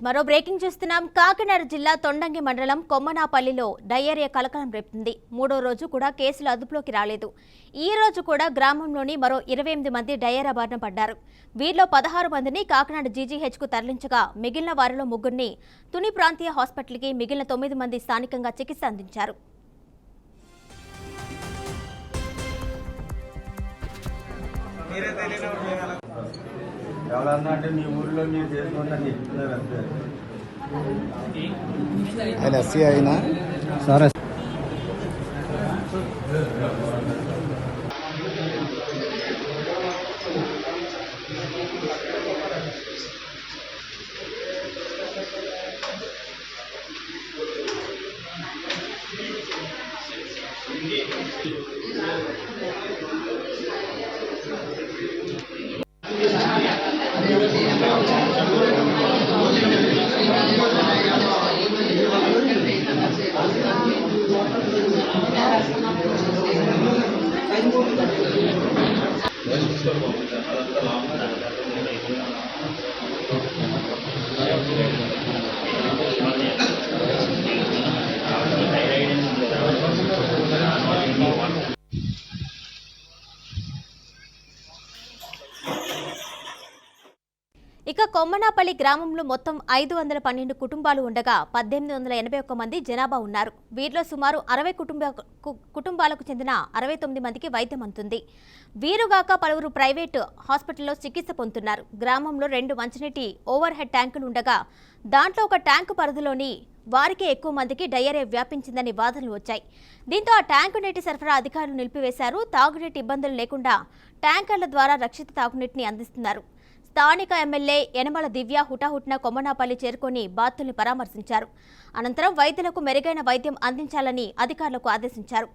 మరో బ్రేకింగ్ చూస్తున్నాం. కాకినాడ జిల్లా తొండంగి మండలం కొమ్మనాపల్లిలో డయేరియా కలకలం రేపుతుంది. మూడో రోజు కూడా కేసులు అదుపులోకి రాలేదు. ఈ రోజు కూడా గ్రామంలోని మరో 28 మంది డయేరియా బారిన పడ్డారు. వీరిలో 16 మందిని కాకినాడ జీజీహెచ్కు తరలించగా మిగిలిన వారిలో 3ని తుని ప్రాంతీయ హాస్పిటల్కి, మిగిలిన 9 మంది స్థానికంగా చికిత్స అందించారు. ఆయన ఎస్సీ అయినా సార్ ఇక కొమ్మనాపల్లి గ్రామంలో మొత్తం 512 కుటుంబాలు ఉండగా 1881 మంది జనాభా ఉన్నారు. వీరిలో సుమారు 60 కుటుంబాలకు చెందిన 69 మందికి వైద్యం అందుతుంది. వీరుగాక పలువురు ప్రైవేటు హాస్పిటల్లో చికిత్స పొందుతున్నారు. గ్రామంలో 2 మంచినీటి ఓవర్ హెడ్ ట్యాంకులు ఉండగా దాంట్లో ఒక ట్యాంకు పరిధిలోని వారికి ఎక్కువ మందికి డయేరియా వ్యాపించిందని వాదనలు వచ్చాయి. దీంతో ఆ ట్యాంకు నీటి సరఫరా అధికారులు నిలిపివేశారు. తాగునీటి ఇబ్బందులు లేకుండా ట్యాంకర్ల ద్వారా రక్షిత తాగునీటిని అందిస్తున్నారు. స్థానిక ఎమ్మెల్యే యనమల దివ్య హుటాహుటిన కొమ్మనాపల్లి చేరుకొని బాధితుల్ని పరామర్శించారు. అనంతరం వైద్యులకు మెరుగైన వైద్యం అందించాలని అధికారులకు ఆదేశించారు.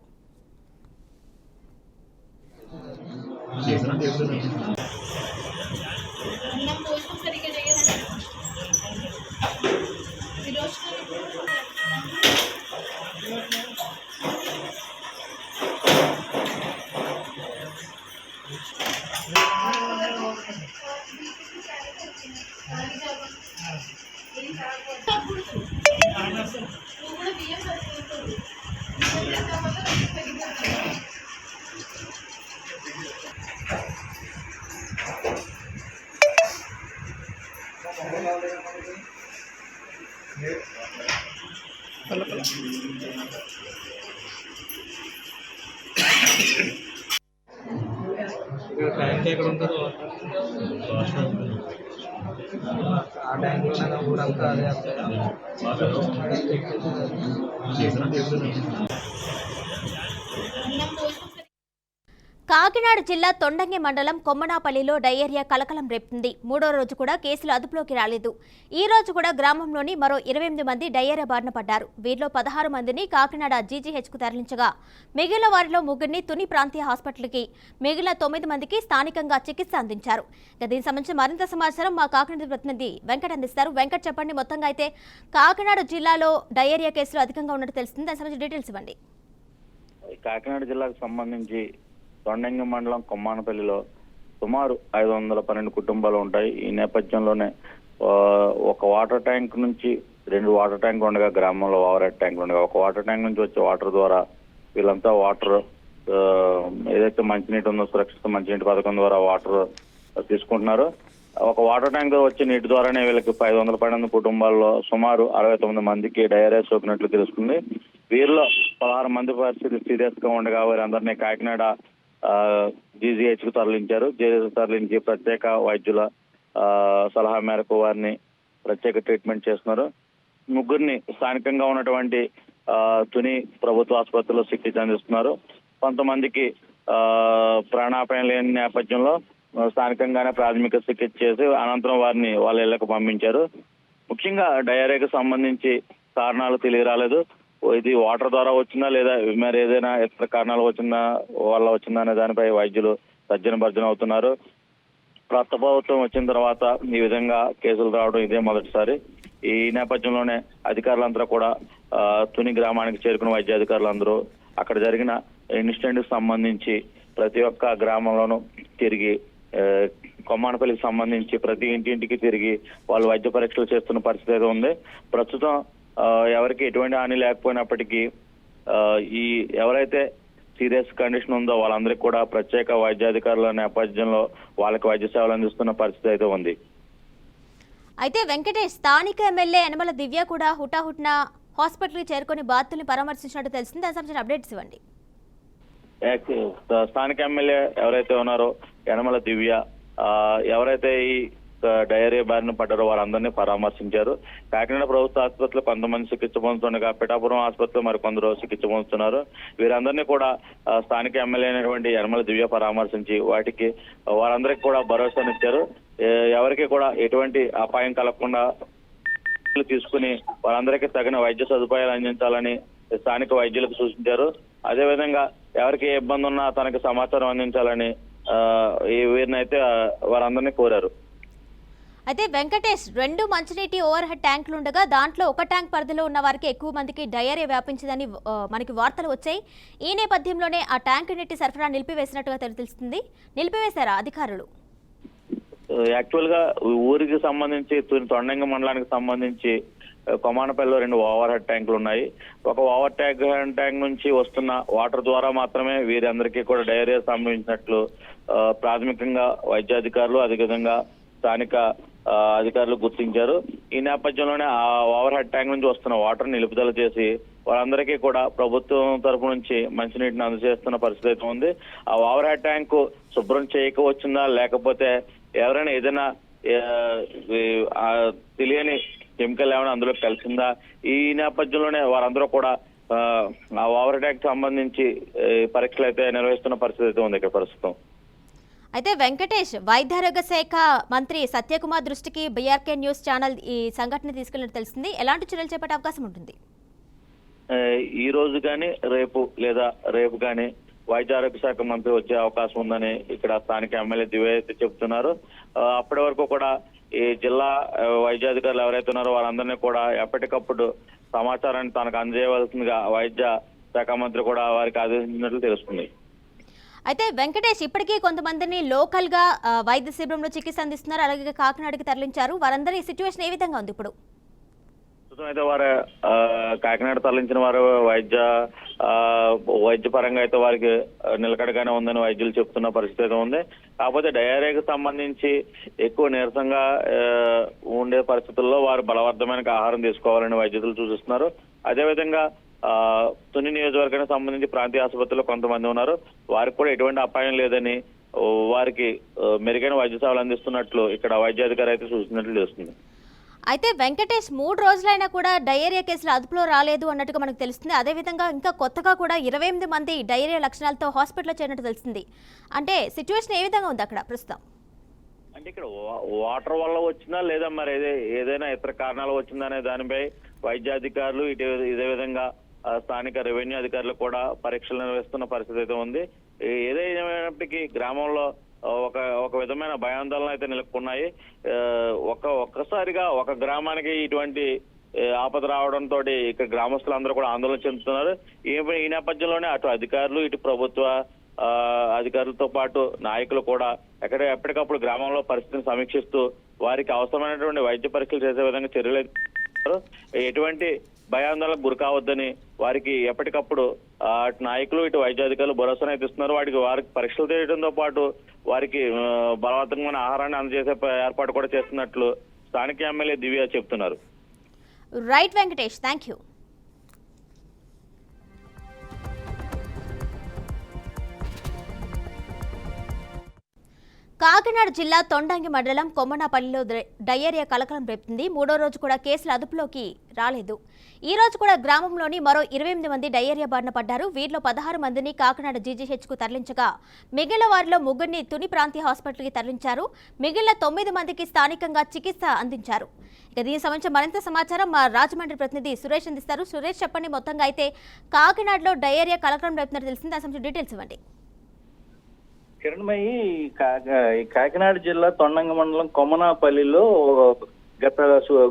ట్యాంక్ ఎక్కడ ఉంటుందో ఆ ట్యాంక్లో ఊరంతా అదే కాకినాడ జిల్లా తొండంగి మండలం కొమ్మనాపల్లిలో డయేరియా కలకలం రేపుతుంది. మూడో రోజు కూడా కేసులు అదుపులోకి రాలేదు. ఈ రోజు కూడా గ్రామంలోని మరో 28 మంది డయేరియా బారిన పడ్డారు. వీరిలో 16 మందిని కాకినాడ జీజీహెచ్కు తరలించగా మిగిలిన వారిలో 3ని తుని ప్రాంతీయ హాస్పిటల్కి, మిగిలిన 9 మందికి స్థానికంగా చికిత్స అందించారు. దీనికి సంబంధించి మరింత సమాచారం మా కాకినాడ ప్రతినిధి వెంకట్ అందిస్తారు. వెంకట్, చెప్పండి, మొత్తంగా అయితే కాకినాడ జిల్లాలో డయేరియా కేసులు అధికంగా ఉన్నట్టు తెలుస్తుంది. దానికి సంబంధించి డీటెయిల్స్ ఇవ్వండి. కాకినాడ జిల్లాకు సంబంధించి తొండంగి మండలం కొమ్మానపల్లిలో సుమారు 512 కుటుంబాలు ఉంటాయి. ఈ నేపథ్యంలోనే ఒక వాటర్ ట్యాంక్ నుంచి 2 వాటర్ ట్యాంకులు ఉండగా గ్రామంలో ఓవర్ హెడ్ ట్యాంకులు ఉండగా ఒక వాటర్ ట్యాంక్ నుంచి వచ్చే వాటర్ ద్వారా వీళ్ళంతా వాటర్ ఏదైతే మంచినీటి ఉందో సురక్షిత మంచినీటి పథకం ద్వారా వాటర్ తీసుకుంటున్నారు. ఒక వాటర్ ట్యాంక్ ద్వారా వచ్చే నీటి ద్వారానే వీళ్ళకి 512 కుటుంబాల్లో సుమారు 69 మందికి డయేరియా సోకినట్లు తెలుస్తుంది. వీరిలో 16 మంది పరిస్థితి సీరియస్ గా ఉండగా వారందరినీ కాకినాడ జీజీహెచ్ కు తరలించారు. జీజీహెచ్ తరలించి ప్రత్యేక వైద్యుల సలహా మేరకు వారిని ప్రత్యేక ట్రీట్మెంట్ చేస్తున్నారు. 3ని స్థానికంగా ఉన్నటువంటి తుని ప్రభుత్వ ఆసుపత్రిలో చికిత్స అందిస్తున్నారు. కొంతమందికి ప్రాణాపాయం లేని నేపథ్యంలో స్థానికంగానే ప్రాథమిక చికిత్స చేసి అనంతరం వారిని వాళ్ళ ఇళ్లకు పంపించారు. ముఖ్యంగా డయేరియాకు సంబంధించి కారణాలు తెలియరాలేదు. ఇది వాటర్ ద్వారా వచ్చిందా లేదా మరి ఏదైనా ఇతర కారణాలు వచ్చిందా అనే దానిపై వైద్యులు తర్జన భర్జన అవుతున్నారు. కొత్త ప్రభుత్వం వచ్చిన తర్వాత ఈ విధంగా కేసులు రావడం ఇదే మొదటిసారి. ఈ నేపథ్యంలోనే అధికారులందరూ కూడా తుని గ్రామానికి చేరుకున్న వైద్య అధికారులందరూ అక్కడ జరిగిన ఇన్సిడెంట్ కి సంబంధించి ప్రతి ఒక్క గ్రామంలోనూ తిరిగి కొమ్మానపల్లికి సంబంధించి ప్రతి ఇంటింటికి తిరిగి వాళ్ళు వైద్య పరీక్షలు చేస్తున్న పరిస్థితి అయితే ఉంది. ప్రస్తుతం ఎవరికి ఎటువంటి హాని లేకపోయినప్పటికీ ఈ ఎవరైతే సీరియస్ కండిషన్ ఉందో వాళ్ళందరికీ కూడా ప్రత్యేక వైద్యాధికారుల నేపథ్యంలో వాళ్ళకి వైద్య సేవలు అందిస్తున్న పరిస్థితి అయితే ఉంది. అయితే వెంకటేష్, స్థానిక ఎమ్మెల్యే యనమల దివ్య కూడా హుటాహుటిన హాస్పిటల్కి చేరుకొని బాధితుల్ని పరామర్శించినట్టు తెలిసింది. దానికి సంబంధించిన అప్డేట్స్ ఇవ్వండి. స్థానిక ఎమ్మెల్యే ఎవరైతే ఉన్నారో యనమల దివ్య ఎవరైతే ఈ డయేరియా బారిన పడ్డారో వారందరినీ పరామర్శించారు. కాకినాడ ప్రభుత్వ ఆసుపత్రిలో కొంతమంది చికిత్స పొందుతుండగా పిఠాపురం ఆసుపత్రిలో మరికొందరు చికిత్స పొందుతున్నారు. వీరందరినీ కూడా స్థానిక ఎమ్మెల్యే అయినటువంటి యనమల దివ్య పరామర్శించి వారందరికీ కూడా భరోసానిచ్చారు. ఎవరికి కూడా ఎటువంటి అపాయం కలగకుండా తీసుకుని వారందరికీ తగిన వైద్య సదుపాయాలు అందించాలని స్థానిక వైద్యులకు సూచించారు. అదేవిధంగా ఎవరికి ఏ ఇబ్బంది ఉన్నా తనకి సమాచారం అందించాలని వీరినైతే వారందరినీ కోరారు. అయితే వెంకటేష్, 2 మంచినీటి ఓవర్ హెడ్ ట్యాంకులు ఉండగా దాంట్లో ఒక ట్యాంక్ పరిధిలో ఉన్న వారికి ఎక్కువ మందికి డయేరియా వ్యాపించిందని మనకి వార్తలు వచ్చాయి. ఈ నేపథ్యంలోనే ఆ ట్యాంక్ నీటి సరఫరా నిలిపివేసినట్టుగా తెలుస్తుంది. నిలిపివేశారా అధికారులు? యాక్చువల్ గా ఊరికి సంబంధించి తొండంగి మండలానికి సంబంధించి కొమానపల్లిలో 2 ఓవర్ హెడ్ ట్యాంకులు ఉన్నాయి. ఒక ఓవర్ ట్యాంక్ నుంచి వస్తున్న వాటర్ ద్వారా మాత్రమే వీరందరికీ కూడా డయేరియా సంభవించినట్లు ప్రాథమికంగా వైద్యాధికారులు అదేవిధంగా స్థానిక అధికారులు గుర్తించారు. ఈ నేపథ్యంలోనే ఆ ఓవర్ హెడ్ ట్యాంక్ నుంచి వస్తున్న వాటర్ నిలుపుదల చేసి వారందరికీ కూడా ప్రభుత్వం తరపు నుంచి మంచినీటిని అందజేస్తున్న పరిస్థితి అయితే ఉంది. ఆ ఓవర్ హెడ్ ట్యాంకు శుభ్రం చేయకపోవచ్చిందా లేకపోతే ఎవరైనా ఏదైనా తెలియని కెమికల్ ఏమైనా అందులో కలిసిందా, ఈ నేపథ్యంలోనే వారందరూ కూడా ఆ ఓవర్ ట్యాంక్ సంబంధించి పరీక్షలు అయితే నిర్వహిస్తున్న పరిస్థితి అయితే ఉంది ఇక్కడ ప్రస్తుతం. అయితే వెంకటేష్, వైద్యారోగ్య శాఖ మంత్రి సత్యకుమార్ దృష్టికి బీఆర్కే న్యూస్ ఛానల్ ఈ సంఘటన తీసుకెళ్లినట్టు తెలిసింది. ఎలాంటి చర్యలు చేపట్టే అవకాశం ఉంటుంది? ఈ రోజు కానీ రేపు కానీ వైద్య ఆరోగ్య శాఖ మంత్రి వచ్చే అవకాశం ఉందని ఇక్కడ స్థానిక ఎమ్మెల్యే దివ్య అయితే చెబుతున్నారు. అప్పటి వరకు కూడా ఈ జిల్లా వైద్యాధికారులు ఎవరైతే ఉన్నారో వారందరినీ కూడా ఎప్పటికప్పుడు సమాచారాన్ని తనకు అందజేయవలసిందిగా వైద్య శాఖ మంత్రి కూడా వారికి ఆదేశించినట్లు తెలుస్తుంది. అయితే వెంకటేష్, ఇప్పటికీ కొంతమందిని లోకల్ గా వైద్య శిబిరంలో చికిత్స అందిస్తున్నారు, అలాగే కాకినాడకి తరలించారు. వారందరి సిచ్యువేషన్ ఏ విధంగా ఉంది ఇప్పుడు? అయితే వారు కాకినాడ తరలించిన వారు వైద్య పరంగా అయితే వారికి నిలకడగానే ఉందని వైద్యులు చెప్తున్న పరిస్థితి అయితే ఉంది. కాకపోతే డయేరియాకి సంబంధించి ఎక్కువ నీరసంగా ఉండే పరిస్థితుల్లో వారు బలవర్ధమైన ఆహారం తీసుకోవాలని వైద్యులు సూచిస్తున్నారు. అదేవిధంగా తుని నియోజకవర్గానికి సంబంధించి ప్రాంతీయ ఆసుపత్రిలో కొంతమంది ఉన్నారు. వారికి కూడా ఎటువంటి అపాయం లేదని వారికి మెరుగైన వైద్య సేవలు అందిస్తున్నట్లు ఇక్కడ వైద్యాధికారి అయితే సూచించినట్లు తెలుస్తుంది. అయితే వెంకటేష్, 3 రోజులైనా కూడా డయేరియా కేసులు అదుపులో రాలేదు అన్నట్టుగా మనకు తెలుస్తుంది. అదేవిధంగా ఇంకా కొత్తగా కూడా 28 మంది డయేరియా లక్షణాలతో హాస్పిటల్లో చేరినట్టు తెలుస్తుంది. అంటే సిచ్యువేషన్ ఏ విధంగా ఉంది అక్కడ ప్రస్తుతం? అంటే ఇక్కడ వాటర్ వల్ల వచ్చిందా లేదా మరి ఏదైనా ఇతర కారణాలు వచ్చిందా అనే దానిపై వైద్యాధికారులు ఇదే విధంగా స్థానిక రెవెన్యూ అధికారులు కూడా పరీక్షలు నిర్వహిస్తున్న పరిస్థితి అయితే ఉంది. ఏదైనప్పటికీ గ్రామంలో ఒక విధమైన భయాందోళన అయితే నెలకొన్నాయి. ఒక్కసారిగా ఒక గ్రామానికి ఇటువంటి ఆపద రావడంతో ఇక్కడ గ్రామస్తులందరూ కూడా ఆందోళన చెందుతున్నారు. ఈ నేపథ్యంలోనే అటు అధికారులు ఇటు ప్రభుత్వ అధికారులతో పాటు నాయకులు కూడా ఎప్పటికప్పుడు గ్రామంలో పరిస్థితిని సమీక్షిస్తూ వారికి అవసరమైనటువంటి వైద్య పరీక్షలు చేసే విధంగా చర్యలు ఎటువంటి భయాందోళనకు గురి కావద్దని వారికి ఎప్పటికప్పుడు అటు నాయకులు ఇటు వైద్యాధికారులు భరోసా అయితే ఇస్తున్నారు. వారికి పరీక్షలు చేయడంతో పాటు వారికి బలవంతమైన ఆహారాన్ని అందజేసే ఏర్పాటు కూడా చేస్తున్నట్లు స్థానిక ఎమ్మెల్యే దివ్య చెప్తున్నారు. Right Venkatesh, thank you. Kakinada జిల్లా తొండంగి మండలం కొమ్మనపల్లిలో డయేరియా కలకలం రేపుతుంది. 3వ రోజు కూడా కేసులు అదుపులోకి రాలేదు. ఈ రోజు కూడా గ్రామంలోని మరో 28 మంది డయేరియా బారిన పడ్డారు. వీరిలో 16 మందిని కాకినాడ జీజీహెచ్కు తరలించగా మిగిలిన వారిలో 3 తుని ప్రాంతీయ హాస్పిటల్కి తరలించారు. మిగిలిన 9 మందికి స్థానికంగా చికిత్స అందించారు. ఇక దీనికి సంబంధించి మరింత సమాచారం మా రాజమండ్రి ప్రతినిధి సురేష్ అందిస్తారు. సురేష్, చెప్పండి, మొత్తంగా అయితే కాకినాడలో డయేరియా కలకలం రేపుతున్నట్టు తెలిసింది. దాని సంబంధించి డీటెయిల్స్ ఇవ్వండి. కిరణ్మయి, కాకినాడ జిల్లా తొండంగి మండలం కొమ్మనాపల్లిలో గత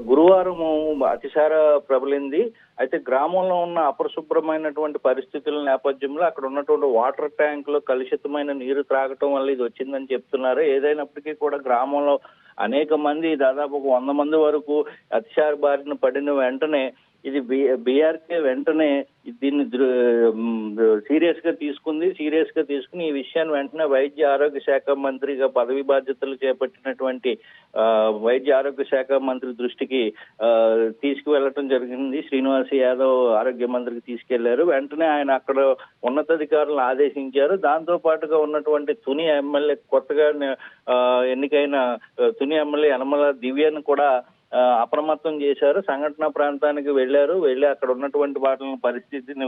గురువారము అతిసార ప్రబలింది. అయితే గ్రామంలో ఉన్న అపరిశుభ్రమైనటువంటి పరిస్థితుల నేపథ్యంలో అక్కడ ఉన్నటువంటి వాటర్ ట్యాంక్ లో కలుషితమైన నీరు త్రాగటం వల్ల ఇది వచ్చిందని చెప్తున్నారు. ఏదైనప్పటికీ కూడా గ్రామంలో అనేక మంది, దాదాపు 100 మంది వరకు అతిసార బారిన పడిన వెంటనే ఇది బీఆర్కే వెంటనే దీన్ని సీరియస్ గా తీసుకుని ఈ విషయాన్ని వెంటనే వైద్య ఆరోగ్య శాఖ మంత్రిగా పదవి బాధ్యతలు చేపట్టినటువంటి వైద్య ఆరోగ్య శాఖ మంత్రి దృష్టికి తీసుకువెళ్లటం జరిగింది. శ్రీనివాస్ యాదవ్ ఆరోగ్య మంత్రికి తీసుకెళ్లారు. వెంటనే ఆయన అక్కడ ఉన్నతాధికారులను ఆదేశించారు. దాంతో పాటుగా ఉన్నటువంటి తుని ఎమ్మెల్యే, కొత్తగా ఎన్నికైన తుని ఎమ్మెల్యే యనమల దివ్యను కూడా అప్రమత్తం చేశారు. సంఘటన ప్రాంతానికి వెళ్లి అక్కడ ఉన్నటువంటి వాటిని పరిస్థితిని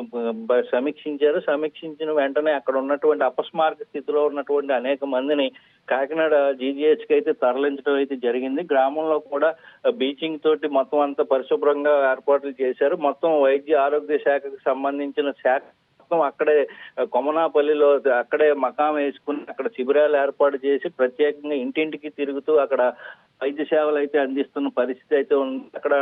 సమీక్షించిన వెంటనే అక్కడ ఉన్నటువంటి అపస్మారక స్థితిలో ఉన్నటువంటి అనేక మందిని కాకినాడ జీజీహెచ్ కి అయితే తరలించడం అయితే జరిగింది. గ్రామంలో కూడా బీచింగ్ తోటి మొత్తం అంతా పరిశుభ్రంగా ఏర్పాట్లు చేశారు. మొత్తం వైద్య ఆరోగ్య శాఖకు సంబంధించిన శాఖ అక్కడే కొమనాపల్లిలో అక్కడే మకాం వేసుకుని అక్కడ శిబిరాలు ఏర్పాటు చేసి ప్రత్యేకంగా ఇంటింటికి తిరుగుతూ అక్కడ వైద్య సేవలు అయితే అందిస్తున్న పరిస్థితి అయితే ఉంది. అక్కడ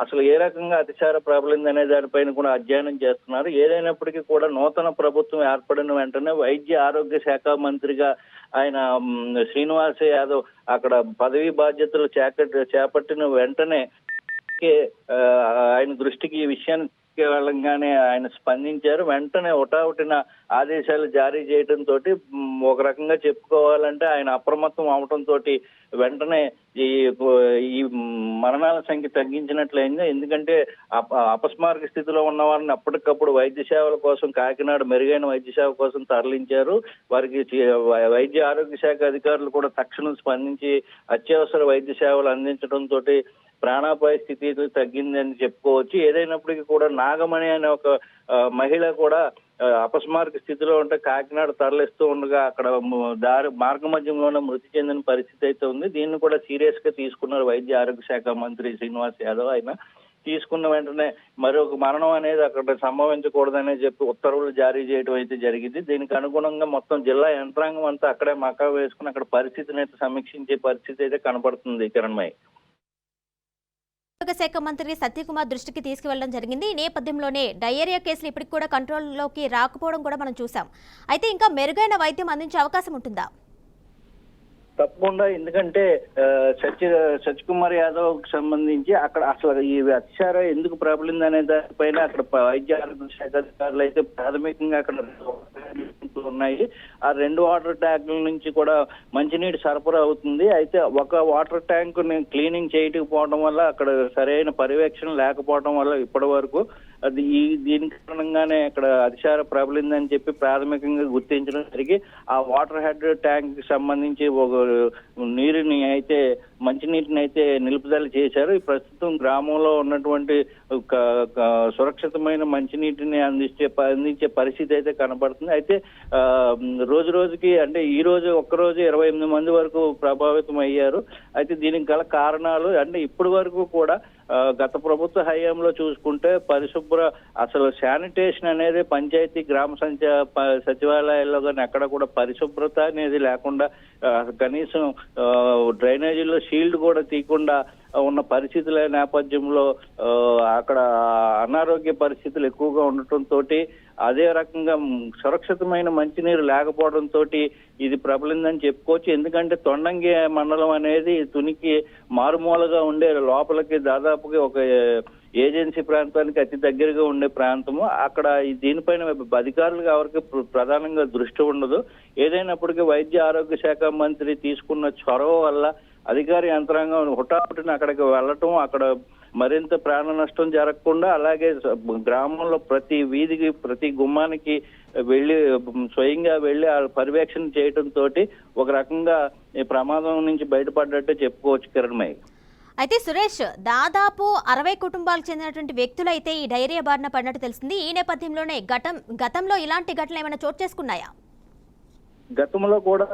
అసలు ఏ రకంగా అతిసార ప్రబలింది అనే దానిపైన కూడా అధ్యయనం చేస్తున్నారు. ఏదైనప్పటికీ కూడా నూతన ప్రభుత్వం ఏర్పడిన వెంటనే వైద్య ఆరోగ్య శాఖ మంత్రిగా ఆయన శ్రీనివాస్ యాదవ్ అక్కడ పదవీ బాధ్యతలు చేపట్టిన వెంటనే ఆయన దృష్టికి ఈ విషయాన్ని వెళ్ళంగానే ఆయన స్పందించారు. వెంటనే హుటాహుటిన ఆదేశాలు జారీ చేయడంతో ఒక రకంగా చెప్పుకోవాలంటే ఆయన అప్రమత్తం అవడంతో వెంటనే ఈ మరణాల సంఖ్య తగ్గించినట్లయింది. ఎందుకంటే అపస్మారక స్థితిలో ఉన్న వారిని అప్పటికప్పుడు వైద్య సేవల కోసం కాకినాడ మెరుగైన వైద్య సేవ కోసం తరలించారు. వారికి వైద్య ఆరోగ్య శాఖ అధికారులు కూడా తక్షణం స్పందించి అత్యవసర వైద్య సేవలు అందించడంతో ప్రాణాపాయ స్థితి తగ్గిందని చెప్పుకోవచ్చు. ఏదైనప్పటికీ కూడా నాగమణి అనే ఒక మహిళ కూడా అపస్మారక స్థితిలో ఉంటే కాకినాడ తరలిస్తూ ఉండగా అక్కడ మార్గ మధ్యంలోనే మృతి చెందిన పరిస్థితి అయితే ఉంది. దీన్ని కూడా సీరియస్ గా తీసుకున్నారు వైద్య ఆరోగ్య శాఖ మంత్రి శ్రీనివాస్ యాదవ్. ఆయన తీసుకున్న వెంటనే మరొక మరణం అనేది అక్కడ సంభవించకూడదనే చెప్పి ఉత్తర్వులు జారీ చేయడం అయితే జరిగింది. దీనికి అనుగుణంగా మొత్తం జిల్లా యంత్రాంగం అంతా అక్కడే మకా వేసుకుని అక్కడ పరిస్థితిని అయితే సమీక్షించే పరిస్థితి అయితే కనపడుతుంది. కిరణ్మయ్య, ఆరోగ్య శాఖ మంత్రి సత్యకుమార్ దృష్టికి తీసుకువెళ్లడం జరిగింది. ఈ నేపథ్యంలోనే డయేరియా కేసులు ఇప్పటికి కూడా కంట్రోల్లోకి రాకపోవడం కూడా మనం చూసాం. అయితే ఇంకా మెరుగైన వైద్యం అందించే అవకాశం ఉంటుందా? తప్పకుండా. ఎందుకంటే సత్యకుమార్ యాదవ్ కి సంబంధించి అక్కడ అసలు ఈ అతిసార ఎందుకు ప్రబలింది అనే దానిపైన అక్కడ వైద్య ఆరోగ్య శాఖ అధికారులు అయితే ప్రాథమికంగా అక్కడ ఉన్నాయి. ఆ 2 వాటర్ ట్యాంకుల నుంచి కూడా మంచినీటి సరఫరా అవుతుంది. అయితే ఒక వాటర్ ట్యాంక్ క్లీనింగ్ చేయకపోవడం వల్ల అక్కడ సరైన పర్యవేక్షణ లేకపోవడం వల్ల ఇప్పటి వరకు అది దీని కారణంగానే అక్కడ అతిసార ప్రబలిందని చెప్పి ప్రాథమికంగా గుర్తించడం జరిగి ఆ వాటర్ హెడ్ ట్యాంక్ కి సంబంధించి ఒక మంచినీటిని అయితే నిలుపుదల చేశారు. ఈ ప్రస్తుతం గ్రామంలో ఉన్నటువంటి సురక్షితమైన మంచినీటిని అందించే పరిస్థితి అయితే కనబడుతుంది. అయితే రోజు రోజుకి అంటే ఈ రోజు ఒక్కరోజు 28 మంది వరకు ప్రభావితం అయ్యారు. అయితే దీనికి గల కారణాలు అంటే ఇప్పటి వరకు కూడా గత ప్రభుత్వ హయాంలో చూసుకుంటే అసలు శానిటేషన్ అనేది పంచాయతీ గ్రామ సచివాలయాల్లో కానీ ఎక్కడ కూడా పరిశుభ్రత అనేది లేకుండా కనీసం డ్రైనేజీల్లో షీల్డ్ కూడా తీయకుండా ఉన్న పరిస్థితుల నేపథ్యంలో అక్కడ అనారోగ్య పరిస్థితులు ఎక్కువగా ఉండటంతో అదే రకంగా సురక్షితమైన మంచినీరు లేకపోవడంతో ఇది ప్రబలిందని చెప్పుకోవచ్చు. ఎందుకంటే తొండంగి మండలం అనేది తునికి మారుమూలగా ఉండే లోపలికి దాదాపుగా ఒక ఏజెన్సీ ప్రాంతానికి అతి దగ్గరగా ఉండే ప్రాంతము. అక్కడ దీనిపైన అధికారులుగా ఎవరికి ప్రధానంగా దృష్టి ఉండదు. ఏదైనప్పటికీ వైద్య ఆరోగ్య శాఖ మంత్రి తీసుకున్న చొరవ వల్ల అధికార యంత్రాంగం హుటాహుటిన అక్కడికి వెళ్ళటం, అక్కడ మరింత ప్రాణ నష్టం జరగకుండా అలాగే గ్రామంలో ప్రతి వీధికి ప్రతి గుమ్మానికి స్వయంగా వెళ్లి పర్యవేక్షణ చేయడంతో ఒక రకంగా ఈ ప్రమాదం నుంచి బయటపడ్డట్టే చెప్పుకోవచ్చు. కిరణ్మయ్య, అయితే సురేష్, దాదాపు 60 కుటుంబాలకు చెందినటువంటి వ్యక్తులు అయితే ఈ డయేరియా బారిన పడినట్టు తెలిసింది. ఈ నేపథ్యంలోనే గతంలో ఇలాంటి ఘటనలు ఏమైనా చోటు చేసుకున్నాయా? గతంలో కూడా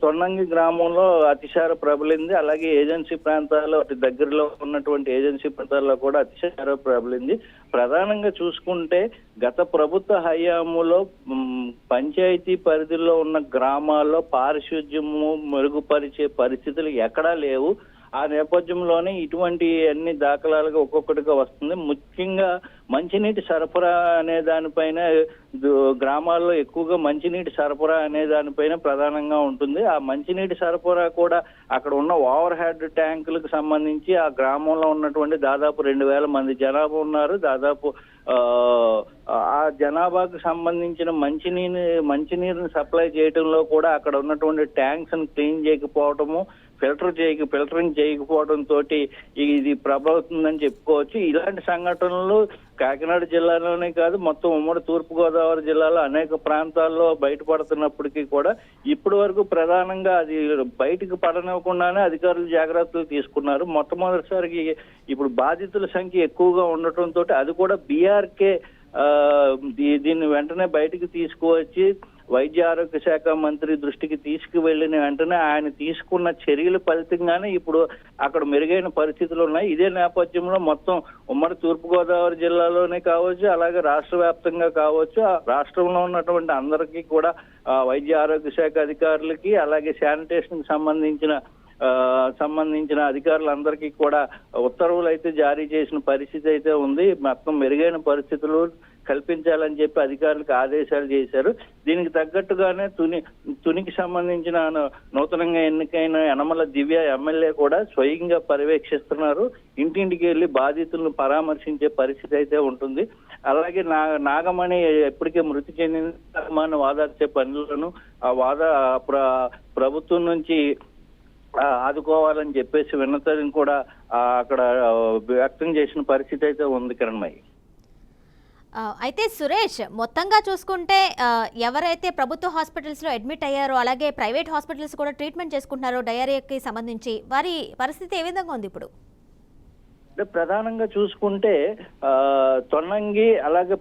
తొండంగి గ్రామంలో అతిసార ప్రబలింది. అలాగే ఏజెన్సీ ప్రాంతాల్లో అతి దగ్గరలో ఉన్నటువంటి ఏజెన్సీ ప్రాంతాల్లో కూడా అతిసార ప్రబలింది. ప్రధానంగా చూసుకుంటే గత ప్రభుత్వ హయాంలో పంచాయతీ పరిధిలో ఉన్న గ్రామాల్లో పారిశుధ్యము మెరుగుపరిచే పరిస్థితులు ఎక్కడా లేవు. ఆ నేపథ్యంలోనే ఇటువంటి అన్ని దాఖలాలుగా ఒక్కొక్కటిగా వస్తుంది. ముఖ్యంగా మంచినీటి సరఫరా అనే దానిపైన గ్రామాల్లో ఎక్కువగా మంచినీటి సరఫరా అనే దానిపైన ప్రధానంగా ఉంటుంది. ఆ మంచినీటి సరఫరా కూడా అక్కడ ఉన్న ఓవర్ హెడ్ ట్యాంకులకు సంబంధించి ఆ గ్రామంలో ఉన్నటువంటి దాదాపు 2,000 మంది జనాభా ఉన్నారు. దాదాపు ఆ జనాభాకు సంబంధించిన మంచినీరుని సప్లై చేయడంలో కూడా అక్కడ ఉన్నటువంటి ట్యాంక్స్ ని క్లీన్ చేయకపోవటము, ఫిల్టరింగ్ చేయకపోవడం తోటి ఇది ప్రభావితుందని చెప్పుకోవచ్చు. ఇలాంటి సంఘటనలు కాకినాడ జిల్లాలోనే కాదు, మొత్తం ఉమ్మడి తూర్పుగోదావరి జిల్లాలో అనేక ప్రాంతాల్లో బయటపడుతున్నప్పటికీ కూడా ఇప్పటి వరకు ప్రధానంగా అది బయటకు పడనివ్వకుండానే అధికారులు జాగ్రత్తలు తీసుకున్నారు. మొట్టమొదటిసారికి ఇప్పుడు బాధితుల సంఖ్య ఎక్కువగా ఉండటంతో అది కూడా బీఆర్కే దీన్ని వెంటనే బయటకు తీసుకువచ్చి వైద్య ఆరోగ్య శాఖ మంత్రి దృష్టికి తీసుకువెళ్లిన వెంటనే ఆయన తీసుకున్న చర్యల ఫలితంగానే ఇప్పుడు అక్కడ మెరుగైన పరిస్థితులు ఉన్నాయి. ఇదే నేపథ్యంలో మొత్తం ఉమ్మడి తూర్పుగోదావరి జిల్లాలోనే కావచ్చు, అలాగే రాష్ట్ర వ్యాప్తంగా కావచ్చు, రాష్ట్రంలో ఉన్నటువంటి అందరికీ కూడా వైద్య ఆరోగ్య శాఖ అధికారులకి అలాగే శానిటేషన్ కి సంబంధించిన అధికారులందరికీ కూడా ఉత్తర్వులు అయితే జారీ చేసిన పరిస్థితి అయితే ఉంది. మొత్తం మెరుగైన పరిస్థితులు కల్పించాలని చెప్పి అధికారులకు ఆదేశాలు చేశారు. దీనికి తగ్గట్టుగానే తునికి సంబంధించిన నూతనంగా ఎన్నికైన యనమల దివ్య ఎమ్మెల్యే కూడా స్వయంగా పర్యవేక్షిస్తున్నారు. ఇంటింటికి వెళ్లి బాధితులను పరామర్శించే పరిస్థితి అయితే ఉంటుంది. అలాగే నాగమణి ఇప్పటికే మృతి చెందిన నాగమణి వాదార్చే పనులను ప్రభుత్వం నుంచి ఆదుకోవాలని చెప్పేసి విన్నతని కూడా అక్కడ వ్యక్తం చేసిన పరిస్థితి అయితే ఉంది కిరణ్మయ్య. అయితే సురేష్, మొత్తంగా చూసుకుంటే ఎవరైతే ప్రభుత్వ హాస్పిటల్స్లో అడ్మిట్ అయ్యారో అలాగే ప్రైవేట్ హాస్పిటల్స్ కూడా ట్రీట్మెంట్ చేసుకుంటున్నారో డయేరియాకి సంబంధించి వారి పరిస్థితి ఏ విధంగా ఉంది ఇప్పుడు? అంటే ప్రధానంగా చూసుకుంటే తొన్నంగి అలాగే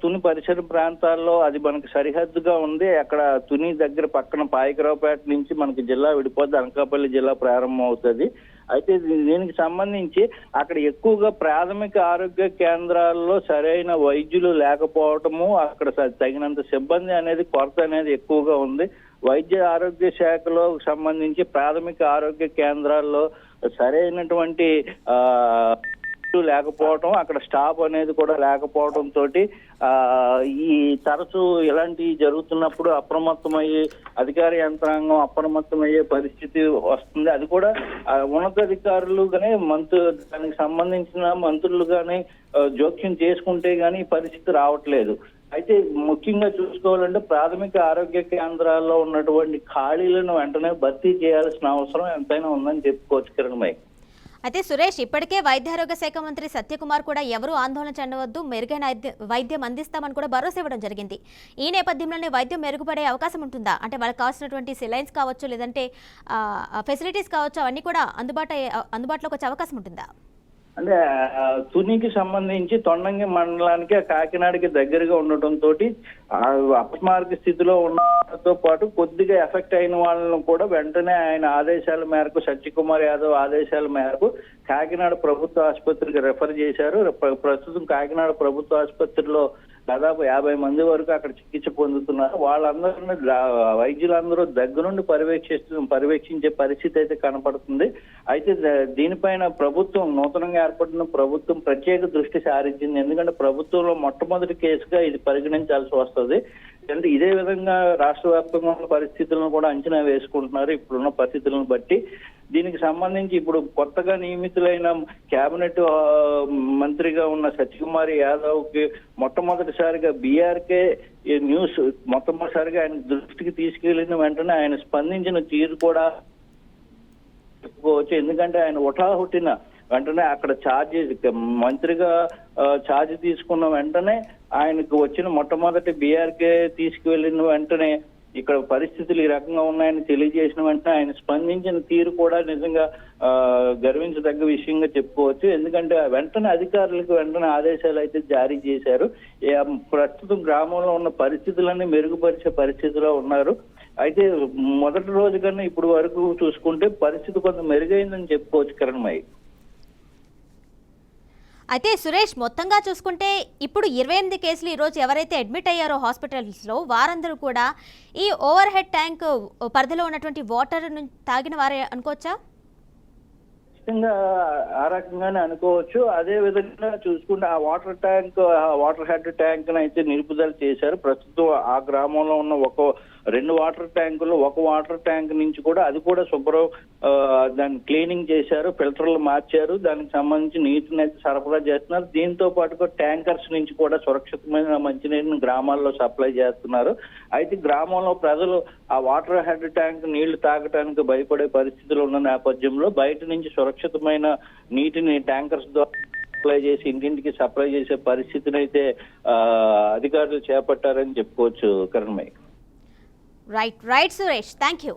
తుని పరిసర ప్రాంతాల్లో అది మనకి సరిహద్దుగా ఉంది. అక్కడ తుని దగ్గర పక్కన పాయకరావుపేట నుంచి మనకి జిల్లా విడిపోద్ది, అనకాపల్లి జిల్లా ప్రారంభం అవుతుంది. అయితే దీనికి సంబంధించి అక్కడ ఎక్కువగా ప్రాథమిక ఆరోగ్య కేంద్రాల్లో సరైన వైద్యులు లేకపోవటము, అక్కడ తగినంత సిబ్బంది అనేది కొరత అనేది ఎక్కువగా ఉంది. వైద్య ఆరోగ్య శాఖలో సంబంధించి ప్రాథమిక ఆరోగ్య కేంద్రాల్లో సరైనటువంటి లేకపోవటం, అక్కడ స్టాఫ్ అనేది కూడా లేకపోవడం తోటి ఈ తరచు ఇలాంటివి జరుగుతున్నప్పుడు అధికార యంత్రాంగం అప్రమత్తమయ్యే పరిస్థితి వస్తుంది. అది కూడా ఉన్నతాధికారులు కానీ దానికి సంబంధించిన మంత్రులు కానీ జోక్యం చేసుకుంటే గానీ ఈ పరిస్థితి రావట్లేదు. అయితే ముఖ్యంగా చూసుకోవాలంటే ప్రాథమిక ఆరోగ్య కేంద్రాల్లో ఉన్నటువంటి ఖాళీలను వెంటనే భర్తీ చేయాల్సిన అవసరం ఎంతైనా ఉందని చెప్పుకోవచ్చు కిరణ్మయ్య. అయితే సురేష్, ఇప్పటికే వైద్యారోగ్య శాఖ మంత్రి సత్యకుమార్ కూడా ఎవరూ ఆందోళన చెందవద్దు, మెరుగైన వైద్యం అందిస్తామని కూడా భరోసా ఇవ్వడం జరిగింది. ఈ నేపథ్యంలోనే వైద్యం మెరుగుపడే అవకాశం ఉంటుందా? అంటే వాళ్ళకి కావాల్సినటువంటి సిలైన్స్ కావచ్చు, లేదంటే ఫెసిలిటీస్ కావచ్చు, అవన్నీ కూడా అందుబాటులోకి వచ్చే అవకాశం ఉంటుందా? అంటే తునికి సంబంధించి తొండంగి మండలానికి కాకినాడకి దగ్గరగా ఉండటంతో అపస్మారక స్థితిలో ఉండటంతో పాటు కొద్దిగా ఎఫెక్ట్ అయిన వాళ్ళను కూడా వెంటనే ఆయన ఆదేశాల మేరకు, సత్యకుమార్ యాదవ్ ఆదేశాల మేరకు కాకినాడ ప్రభుత్వ ఆసుపత్రికి రెఫర్ చేశారు. ప్రస్తుతం కాకినాడ ప్రభుత్వ ఆసుపత్రిలో దాదాపు 50 మంది వరకు అక్కడ చికిత్స పొందుతున్నారు. వాళ్ళందరినీ వైద్యులందరూ దగ్గరుండి పర్యవేక్షించే పరిస్థితి అయితే కనపడుతుంది. అయితే దీనిపైన నూతనంగా ఏర్పడిన ప్రభుత్వం ప్రత్యేక దృష్టి సారించింది. ఎందుకంటే ప్రభుత్వంలో మొట్టమొదటి కేసుగా ఇది పరిగణించాల్సి వస్తుంది. అంటే ఇదే విధంగా రాష్ట్ర వ్యాప్తంగా ఉన్న పరిస్థితులను కూడా అంచనా వేసుకుంటున్నారు ఇప్పుడున్న పరిస్థితులను బట్టి. దీనికి సంబంధించి ఇప్పుడు కొత్తగా నియమితులైన కేబినెట్ మంత్రిగా ఉన్న సత్యకుమార్ యాదవ్ కి మొట్టమొదటిసారిగా బీఆర్కే న్యూస్ మొట్టమొదటిసారిగా ఆయన దృష్టికి తీసుకెళ్లిన వెంటనే ఆయన స్పందించిన తీరు కూడా చెప్పుకోవచ్చు. ఎందుకంటే ఆయన హుటాహుటిన వెంటనే అక్కడ మంత్రిగా ఛార్జ్ తీసుకున్న వెంటనే ఆయనకు వచ్చిన మొట్టమొదటి బీఆర్కే తీసుకువెళ్లిన వెంటనే ఇక్కడ పరిస్థితులు ఈ రకంగా ఉన్నాయని తెలియజేసిన వెంటనే ఆయన స్పందించిన తీరు కూడా నిజంగా గర్వించదగ్గ విషయంగా చెప్పుకోవచ్చు. ఎందుకంటే వెంటనే అధికారులకు ఆదేశాలు అయితే జారీ చేశారు. ప్రస్తుతం గ్రామంలో ఉన్న పరిస్థితులన్నీ మెరుగుపరిచే పరిస్థితిలో ఉన్నారు. అయితే మొదటి రోజు కన్నా ఇప్పుడు వరకు చూసుకుంటే పరిస్థితి కొంత మెరుగైందని చెప్పుకోవచ్చు కిరణ్మయ్య. అయితే సురేష్, మొత్తంగా చూసుకుంటే ఇప్పుడు 28 కేసులు ఈరోజు ఎవరైతే అడ్మిట్ అయ్యారో హాస్పిటల్స్లో వారందరూ కూడా ఈ ఓవర్ హెడ్ ట్యాంక్ పరిధిలో ఉన్నటువంటి వాటర్ తాగిన వారే అనుకోవచ్చా? ఖచ్చితంగా ఆ రకంగానే అనుకోవచ్చు. అదే విధంగా చూసుకుంటే ఆ వాటర్ హెడ్ ట్యాంక్ అయితే నిలుపుదల చేశారు. ప్రస్తుతం ఆ గ్రామంలో ఉన్న రెండు వాటర్ ట్యాంకులు, ఒక వాటర్ ట్యాంక్ నుంచి కూడా అది కూడా శుభ్రం దాన్ని క్లీనింగ్ చేశారు, ఫిల్టర్లు మార్చారు, దానికి సంబంధించి నీటిని అయితే సరఫరా చేస్తున్నారు. దీంతో పాటుగా ట్యాంకర్స్ నుంచి కూడా సురక్షితమైన మంచినీటిని గ్రామాల్లో సప్లై చేస్తున్నారు. అయితే గ్రామంలో ప్రజలు ఆ వాటర్ హెడ్ ట్యాంక్ నీళ్లు తాగడానికి భయపడే పరిస్థితులు ఉన్న నేపథ్యంలో బయట నుంచి సురక్షితమైన నీటిని ట్యాంకర్స్ ద్వారా సప్లై చేసి ఇంటింటికి సప్లై చేసే పరిస్థితిని అయితే అధికారులు చేపట్టారని చెప్పుకోవచ్చు. కరణ్మయ్య. Right Suresh, thank you.